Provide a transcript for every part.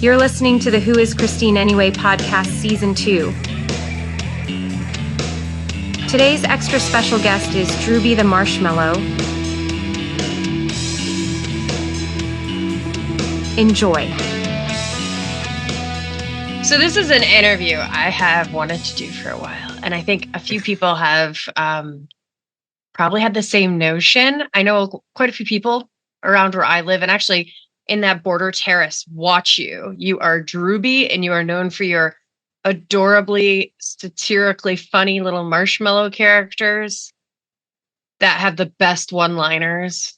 You're listening to the Who is Christine Anyway podcast, Season 2. Today's extra special guest is Droobie the Marshmallow. Enjoy. So this is an interview I have wanted to do for a while, and I think a few people have probably had the same notion. I know quite a few people around where I live, and actually in that border terrace watch you. You are Droobie, and you are known for your adorably, satirically funny little marshmallow characters that have the best one-liners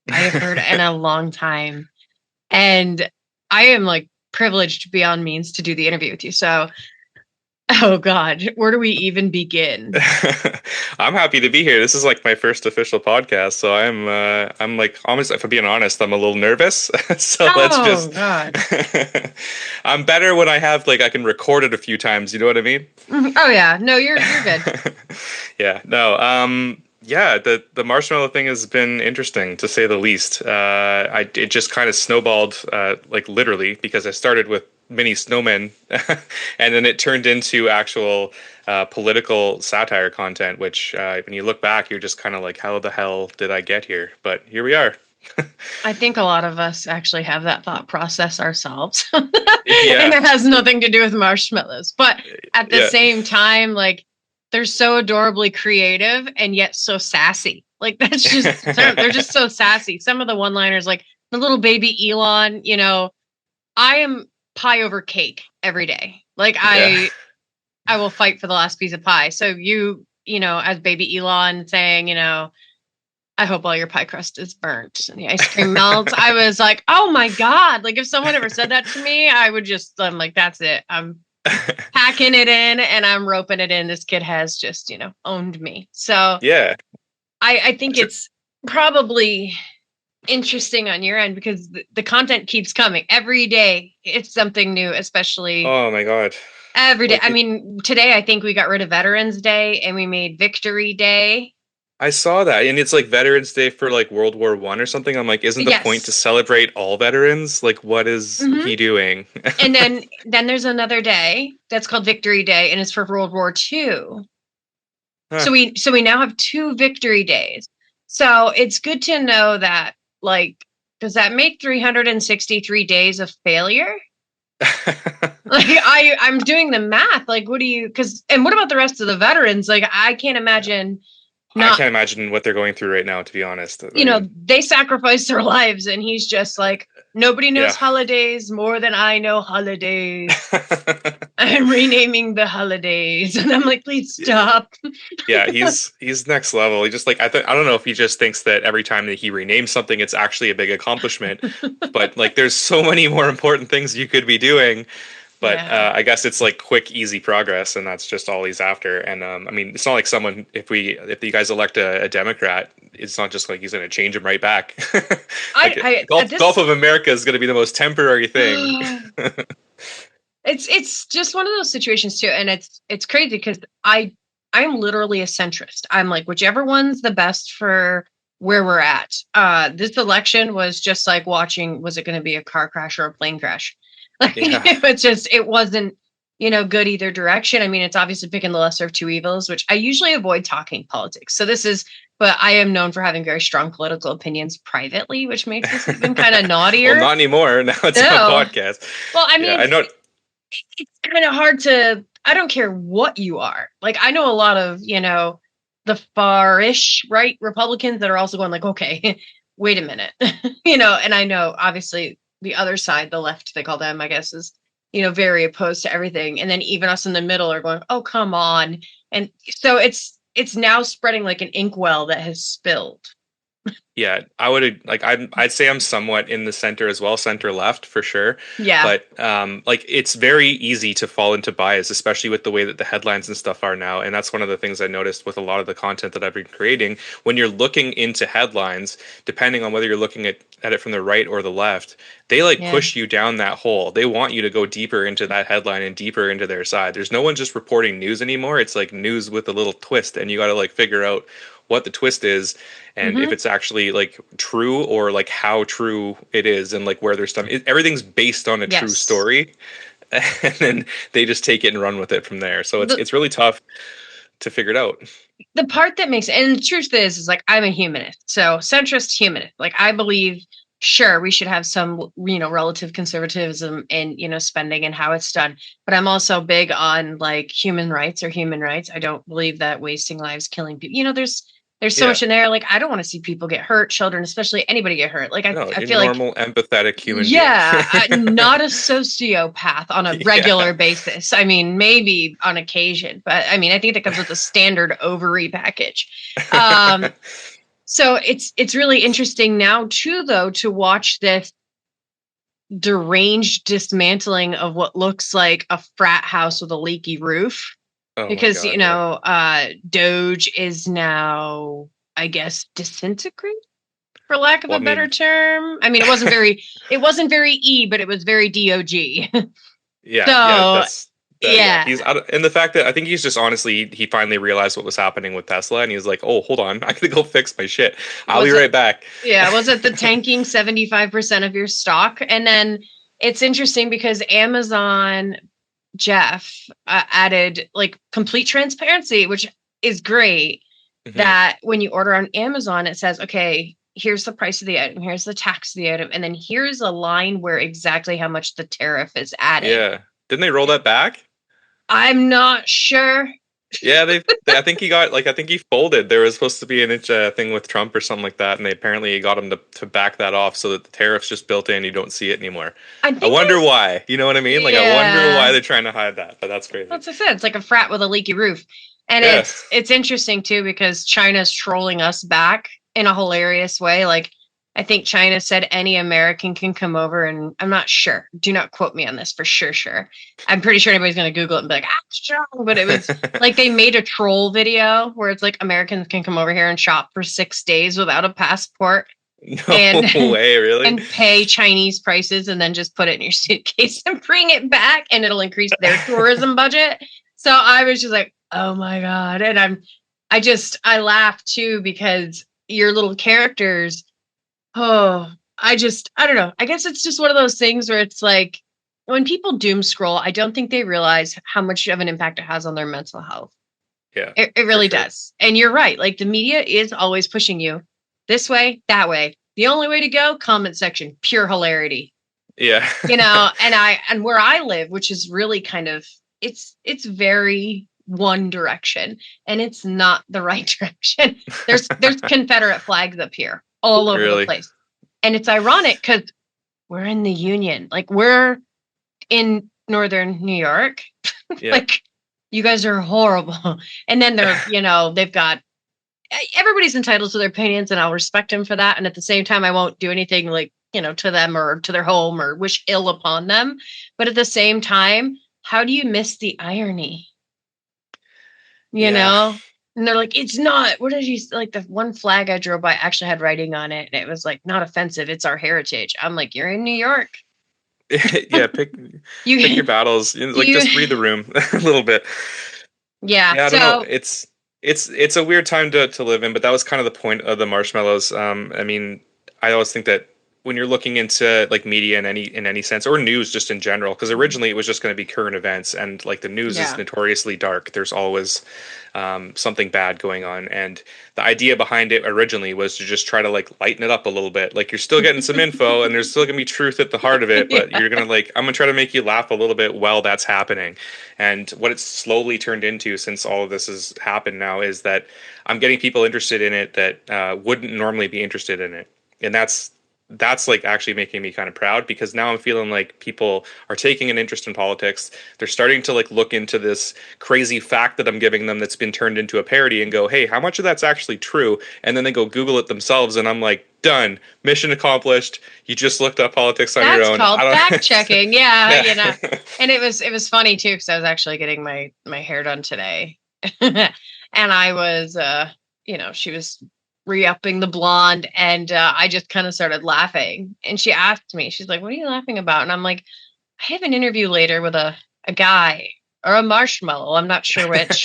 I have heard in a long time. And I am like privileged beyond means to do the interview with you. So, oh God, where do we even begin? I'm happy to be here. This is like my first official podcast, so I'm like almost, if I'm being honest, I'm a little nervous. So God. I'm better when I have like I can record it a few times. You know what I mean? Mm-hmm. Oh yeah, no, you're good. Yeah, no, yeah, the marshmallow thing has been interesting to say the least. It just kind of snowballed, like literally, because I started with mini snowmen, and then it turned into actual political satire content. Which, when you look back, you're just kind of like, how the hell did I get here? But here we are. I think a lot of us actually have that thought process ourselves, Yeah. And it has nothing to do with marshmallows. But at the same time, like, they're so adorably creative and yet so sassy. Like, that's just, they're just so sassy. Some of the one-liners, like the little baby Elon, you know, I am pie over cake every day. Like, I will fight for the last piece of pie. So you know, as baby Elon saying, you know, I hope all your pie crust is burnt and the ice cream melts. I was like, oh my God. Like, if someone ever said that to me, I'm like, that's it. I'm packing it in and I'm roping it in. This kid has just, you know, owned me. So Yeah, I think it's probably interesting on your end because the content keeps coming every day. It's something new, especially. Oh my God. Every day. Like I mean, today I think we got rid of Veterans Day and we made Victory Day. I saw that, and it's like Veterans Day for like World War One or something. I'm like, isn't the point to celebrate all veterans? Like, what is he doing? And then there's another day that's called Victory Day, and it's for World War II. Huh. So we now have 2 Victory Days. So it's good to know that, like, does that make 363 days of failure? Like, I'm doing the math. Like, what about the rest of the veterans? Like, I can't imagine. I can't imagine what they're going through right now, to be honest. You know, they sacrificed their lives, and he's just like, nobody knows holidays more than I know holidays. I'm renaming the holidays, and I'm like, please stop. Yeah, he's next level. He just like I don't know if he just thinks that every time that he renames something, it's actually a big accomplishment. But like, there's so many more important things you could be doing. But I guess it's like quick, easy progress, and that's just all he's after. And I mean, it's not like someone if you guys elect a Democrat, it's not just like he's going to change him right back. Like, Gulf of America is going to be the most temporary thing. It's just one of those situations too, and it's crazy because I'm literally a centrist. I'm like, whichever one's the best for where we're at. This election was just like watching, was it going to be a car crash or a plane crash? Like, it wasn't, you know, good either direction. I mean, it's obviously picking the lesser of two evils, which I usually avoid talking politics. So but I am known for having very strong political opinions privately, which makes this even kind of naughtier. Well, not anymore. Now it's a podcast. Well, I mean, I know it's kind of hard I don't care what you are. Like, I know a lot of, you know, the far-ish right Republicans that are also going like, okay, wait a minute, you know, and I know obviously the other side, the left, they call them, I guess, is, you know, very opposed to everything. And then even us in the middle are going, oh, come on. And so it's now spreading like an inkwell that has spilled. Yeah, I'd say I'm somewhat in the center as well, center left for sure. Yeah. But like, it's very easy to fall into bias, especially with the way that the headlines and stuff are now. And that's one of the things I noticed with a lot of the content that I've been creating. When you're looking into headlines, depending on whether you're looking at it from the right or the left, they push you down that hole. They want you to go deeper into that headline and deeper into their side. There's no one just reporting news anymore. It's like news with a little twist, and you got to like figure out what the twist is, and if it's actually like true or like how true it is, and like where there's stuff. Everything's based on a true story, and then they just take it and run with it from there. So it's really tough to figure it out. The part that makes, and the truth is like, I'm a humanist, so centrist humanist. Like, I believe, sure, we should have some, relative conservatism in, spending and how it's done. But I'm also big on like human rights or human rights. I don't believe that wasting lives, killing people, there's so much in there. Like, I don't want to see people get hurt, children, especially anybody get hurt. Like, I feel like normal, empathetic human being. Not a sociopath on a regular basis. I mean, maybe on occasion, but I mean, I think that comes with a standard ovary package. So it's really interesting now too, though, to watch this deranged dismantling of what looks like a frat house with a leaky roof. Because, Doge is now, I guess, disintegrate, for lack of a better term. I mean, it wasn't very E, but it was very DOG. He's out and the fact that I think he's just honestly, he finally realized what was happening with Tesla, and he was like, oh, hold on, I gotta go fix my shit. I'll be right back. Yeah, was it the tanking 75% of your stock? And then it's interesting because Amazon Jeff added like complete transparency, which is great. That when you order on Amazon, it says, okay, here's the price of the item, here's the tax of the item, and then here's a line where exactly how much the tariff is added. Yeah. Didn't they roll that back? I'm not sure. Yeah, I think he folded. There was supposed to be an thing with Trump or something like that, and they apparently got him to back that off so that the tariff's just built in. You don't see it anymore. I wonder why. You know what I mean? Like, I wonder why they're trying to hide that. But that's crazy. That's what I said. It's like a frat with a leaky roof, and it's interesting too because China's trolling us back in a hilarious way. Like, I think China said any American can come over, and I'm not sure. Do not quote me on this for sure. I'm pretty sure anybody's going to Google it and be like, strong. But it was like they made a troll video where it's like Americans can come over here and shop for 6 days without a passport. No way, really? And pay Chinese prices and then just put it in your suitcase and bring it back, and it'll increase their tourism budget. So I was just like, oh my God. And I laugh too because your little characters, I don't know. I guess it's just one of those things where it's like when people doom scroll, I don't think they realize how much of an impact it has on their mental health. Yeah, it really does. And you're right. Like, the media is always pushing you this way, that way. The only way to go, comment section, pure hilarity. Yeah. And where I live, which is really kind of, it's very one direction, and it's not the right direction. There's Confederate flags up here all over the place. And it's ironic because we're in the Union. Like, we're in northern New York. Like, you guys are horrible. And then they're, they've got, everybody's entitled to their opinions, and I'll respect them for that. And at the same time, I won't do anything like, to them or to their home or wish ill upon them. But at the same time, how do you miss the irony? You know? And they're like, it's not, what did you, like, the one flag I drove by actually had writing on it, and it was like, not offensive, it's our heritage. I'm like, you're in New York. Yeah, pick your battles. Like, just read the room a little bit. Yeah, I don't know. It's a weird time to live in, but that was kind of the point of the marshmallows. I mean, I always think that when you're looking into like media in any sense, or news just in general, because originally it was just going to be current events, and like the news is notoriously dark. There's always something bad going on, and the idea behind it originally was to just try to like lighten it up a little bit. Like, you're still getting some info, and there's still gonna be truth at the heart of it, but you're gonna I'm gonna try to make you laugh a little bit while that's happening. And what it's slowly turned into since all of this has happened now is that I'm getting people interested in it that wouldn't normally be interested in it, and that's like actually making me kind of proud, because now I'm feeling like people are taking an interest in politics. They're starting to like look into this crazy fact that I'm giving them that's been turned into a parody and go, hey, how much of that's actually true? And then they go Google it themselves, and I'm like, done, mission accomplished. You just looked up politics on your own. That's called fact checking. Yeah. And it was funny too, because I was actually getting my hair done today. And I was she was re-upping the blonde, and I just kind of started laughing, and she asked me, she's like, what are you laughing about? And I'm like, I have an interview later with a guy or a marshmallow, I'm not sure which.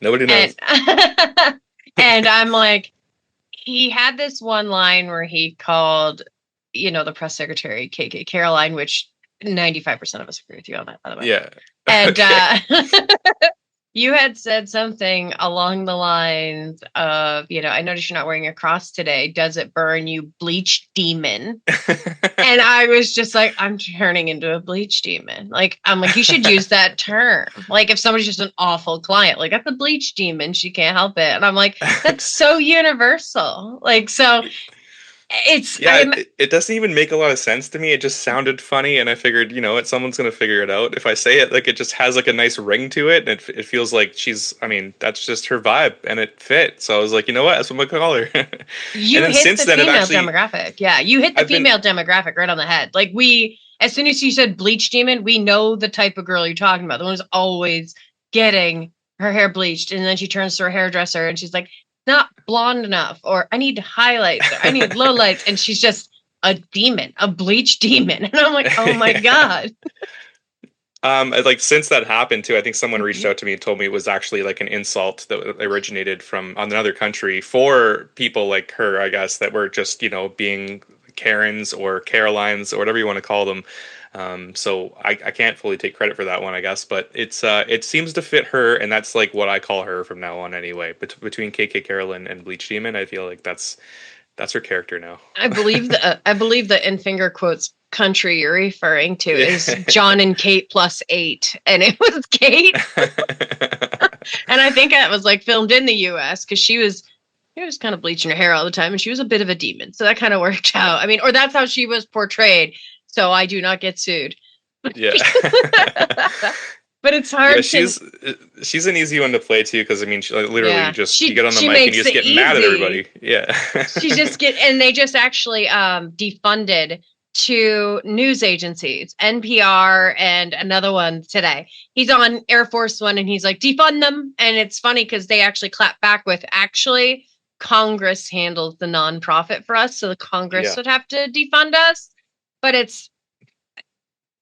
Nobody knows. And I'm like, he had this one line where he called, the press secretary, KK Caroline, which 95% of us agree with you on that, by the way. Yeah. And you had said something along the lines of, I noticed you're not wearing a cross today. Does it burn, you bleach demon? And I was just like, I'm turning into a bleach demon. Like, I'm like, you should use that term. Like, if somebody's just an awful client, like, that's a bleach demon, she can't help it. And I'm like, that's so universal. Like, so it's it doesn't even make a lot of sense to me. It just sounded funny, and I figured, someone's gonna figure it out. If I say it, like, it just has like a nice ring to it, and it feels like that's just her vibe, and it fit. So I was like, you know what, that's what I'm gonna call her. You hit the female demographic. Yeah, you hit the female demographic right on the head. Like, as soon as you said bleach demon, we know the type of girl you're talking about. The one who's always getting her hair bleached, and then she turns to her hairdresser and she's like, not blonde enough, or I need highlights, or I need lowlights, and she's just a demon, a bleach demon. And I'm like, oh my God. Like, since that happened too, I think someone reached out to me and told me it was actually like an insult that originated from another country for people like her, I guess, that were just, being Karens or Carolines or whatever you want to call them. So I can't fully take credit for that one, I guess, but it seems to fit her, and that's like what I call her from now on anyway. Between KK Carolyn and Bleach Demon, I feel like that's her character now. I believe the in finger quotes country you're referring to is John and Kate +8, and it was Kate. And I think that was like filmed in the US because she was kind of bleaching her hair all the time, and she was a bit of a demon. So that kind of worked out. I mean, or that's how she was portrayed. So I do not get sued. Yeah. But it's hard. Yeah, she's an easy one to play too, because I mean, she, like, literally you get on the mic and you just get mad at everybody. Yeah. And they just actually defunded 2 news agencies, NPR and another one today. He's on Air Force One and he's like, defund them. And it's funny because they actually clap back with, actually, Congress handles the nonprofit for us. So the Congress would have to defund us. But it's,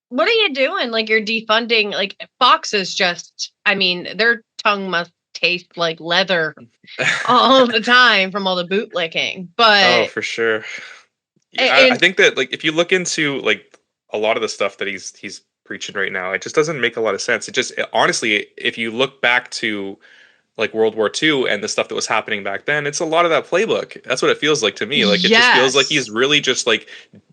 what are you doing? Like, you're defunding, like, Fox is just, I mean, their tongue must taste like leather all the time from all the bootlicking. But for sure. I think that, like, if you look into like a lot of the stuff that he's preaching right now, it just doesn't make a lot of sense. Honestly, if you look back to like World War II and the stuff that was happening back then, it's a lot of that playbook. That's what it feels like to me. Like, it just feels like he's really just like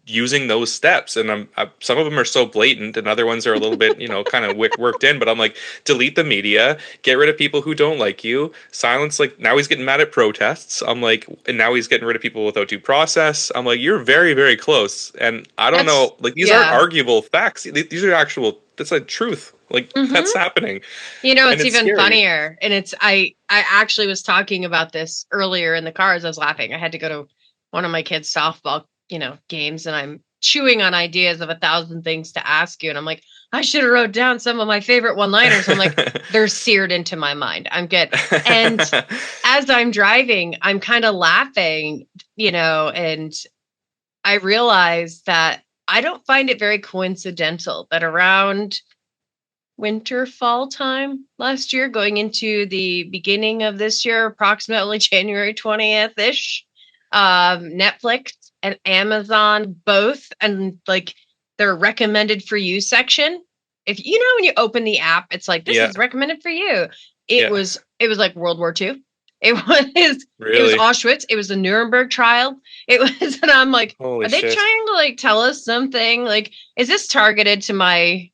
using those steps. And some of them are so blatant, and other ones are a little bit, kind of worked in. But I'm like, delete the media, get rid of people who don't like you, silence. Like, now he's getting mad at protests. I'm like, and now he's getting rid of people without due process. I'm like, you're very, very close. And I don't know, like, these aren't arguable facts. These are actual. That's a truth. Like, that's happening. It's even scary. Funnier. And I actually was talking about this earlier in the car as I was laughing. I had to go to one of my kids' softball, games, and I'm chewing on ideas of 1,000 things to ask you. And I'm like, I should have wrote down some of my favorite one-liners. I'm like, they're seared into my mind. I'm good. And as I'm driving, I'm kind of laughing, and I realized that I don't find it very coincidental that around winter, fall time last year, going into the beginning of this year, approximately January 20th-ish, Netflix and Amazon both, and like their recommended for you section. If when you open the app, it's like, this is recommended for you. It was like World War II. It was Auschwitz. It was the Nuremberg trial. It was, and I'm like, holy are they shit. trying to like tell us something? Like, is this targeted to my,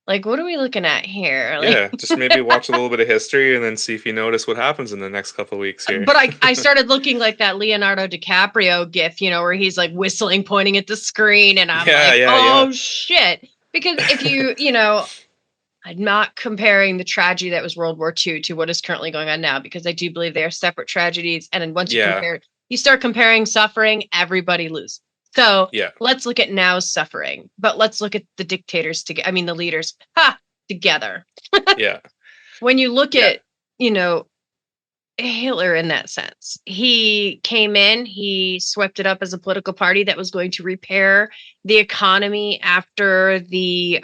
like, what are we looking at here? Like, just maybe watch a little bit of history and then see if you notice what happens in the next couple of weeks here. But I started looking like that Leonardo DiCaprio gif, where he's like whistling, pointing at the screen, and I'm shit. Because if I'm not comparing the tragedy that was World War II to what is currently going on now, because I do believe they are separate tragedies. And then once you start comparing suffering, everybody loses. So let's look at now's suffering, but let's look at the dictators together. I mean, the leaders together. When you look at, Hitler in that sense, he came in, he swept it up as a political party that was going to repair the economy after the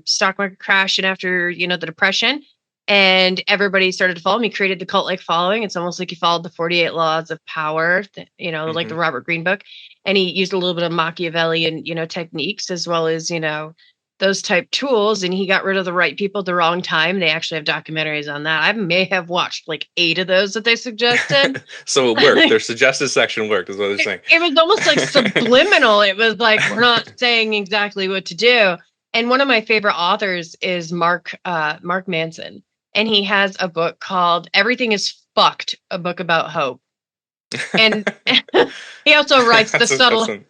stock market crash and after, the Depression. and everybody started to follow him. He created the cult-like following. It's almost like he followed the 48 laws of power, like the Robert Greene book. And he used a little bit of Machiavellian, techniques, as well as, those type tools. And he got rid of the right people at the wrong time. They actually have documentaries on that. I may have watched like 8 of those that they suggested. So it worked. Their suggested section worked, is what they're saying. It was almost like subliminal. It was like, we're not saying exactly what to do. And one of my favorite authors is Mark Manson. And he has a book called Everything is Fucked, a book about hope. And he also writes the subtle. Awesome.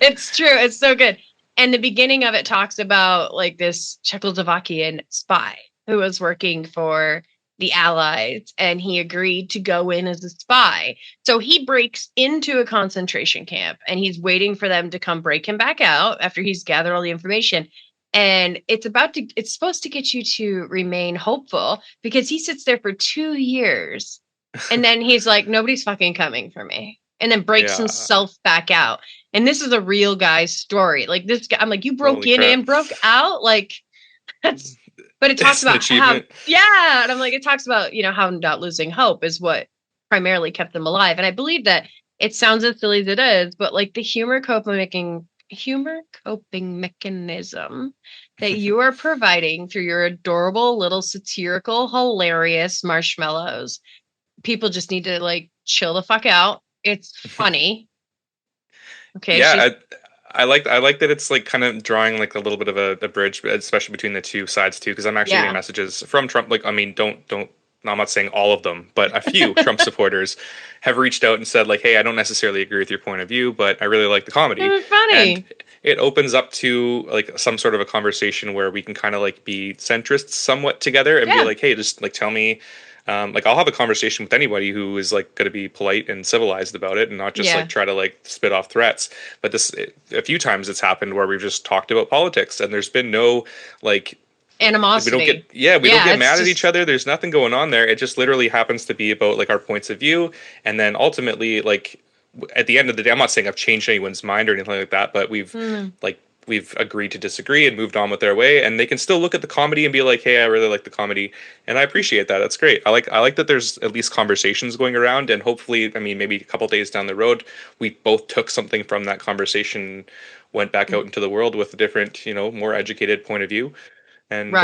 It's true. It's so good. And the beginning of it talks about like this Czechoslovakian spy who was working for the Allies, and he agreed to go in as a spy. So he breaks into a concentration camp, and he's waiting for them to come break him back out after he's gathered all the information. And it's supposed to get you to remain hopeful, because he sits there for 2 years and then he's like, nobody's fucking coming for me. And then breaks himself back out. And this is a real guy's story. Like this guy, I'm like, you broke in and broke out. Like that's, but it talks about how, and I'm like, it talks about, how not losing hope is what primarily kept them alive. And I believe that it sounds as silly as it is, but like the humor coping mechanism that you are providing through your adorable little satirical, hilarious marshmallows. People just need to like chill the fuck out. It's funny. Okay. Yeah, I like that it's like kind of drawing like a little bit of a bridge, especially between the two sides too. Because I'm actually getting messages from Trump. Like, I mean, don't. I'm not saying all of them, but a few Trump supporters have reached out and said like, "Hey, I don't necessarily agree with your point of view, but I really like the comedy." It's funny. And it opens up to like some sort of a conversation where we can kind of like be centrists somewhat together and be like, "Hey, just like tell me." Like I'll have a conversation with anybody who is like going to be polite and civilized about it and not just like try to like spit off threats. But a few times it's happened where we've just talked about politics and there's been no like animosity. We don't get mad at each other. There's nothing going on there. It just literally happens to be about like our points of view. And then ultimately, like at the end of the day, I'm not saying I've changed anyone's mind or anything like that, but we've agreed to disagree and moved on with their way, and they can still look at the comedy and be like, "Hey, I really like the comedy," and I appreciate that. That's great. I like that there's at least conversations going around, and hopefully, I mean, maybe a couple days down the road, we both took something from that conversation, went back out into the world with a different, more educated point of view, and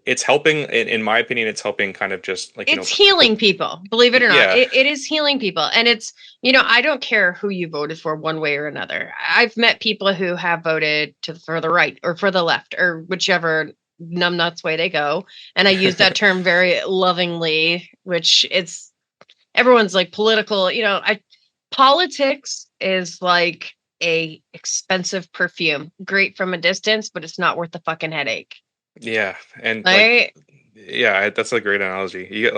it's helping. In my opinion, it's helping kind of just like it's healing people. Believe it or not, it is healing people, and it's I don't care who you voted for one way or another. I've met people who have voted for the right or for the left or whichever numbnuts way they go, and I use that term very lovingly. Which it's everyone's like political. Politics is like a expensive perfume, great from a distance, but it's not worth the fucking headache. Yeah, and that's a great analogy.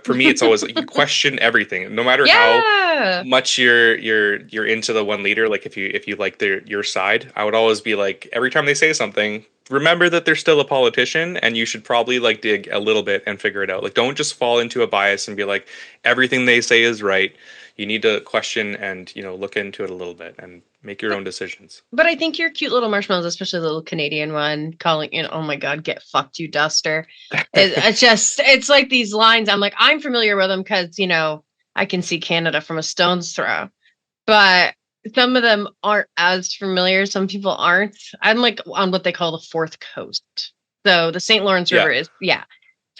For me, it's always like you question everything, no matter how much you're into the one leader. Like if you like your side, I would always be like, every time they say something, remember that they're still a politician, and you should probably like dig a little bit and figure it out. Like, don't just fall into a bias and be like everything they say is right. You need to question and look into it a little bit and make your own decisions. But I think your cute little marshmallows, especially the little Canadian one, calling oh my God, get fucked, you duster. It's like these lines. I'm like, I'm familiar with them because I can see Canada from a stone's throw. But some of them aren't as familiar. Some people aren't. I'm like on what they call the Fourth Coast. So the St. Lawrence River is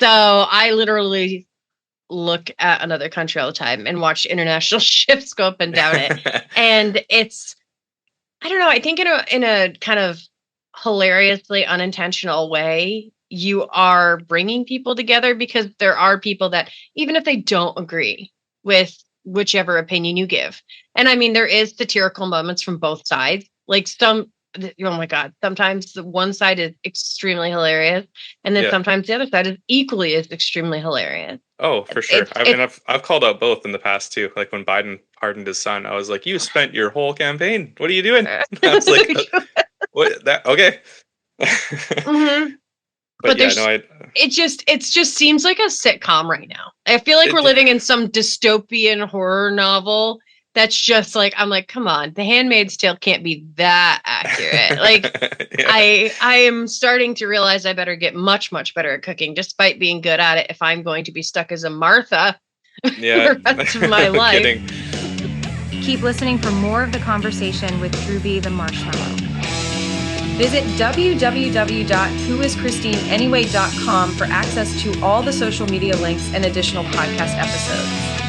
So I literally look at another country all the time and watch international ships go up and down it. And it's, I don't know, I think in a kind of hilariously unintentional way, you are bringing people together, because there are people that, even if they don't agree with whichever opinion you give, and I mean, there is satirical moments from both sides, like oh my God, sometimes the one side is extremely hilarious, and then sometimes the other side is equally as extremely hilarious. Oh, for sure. I've called out both in the past too. Like when Biden pardoned his son, I was like, "You spent your whole campaign. What are you doing?" I was like, "What? That okay?" But it just seems like a sitcom right now. I feel like we're living in some dystopian horror novel that's just like, I'm like, come on, The Handmaid's Tale can't be that accurate. Like, Yeah. I am starting to realize I better get much, much better at cooking, despite being good at it, if I'm going to be stuck as a Martha Yeah. for the rest of my No life. kidding. Keep listening for more of the conversation with Droobie the Marshmallow. Visit www.whoischristineanyway.com for access to all the social media links and additional podcast episodes.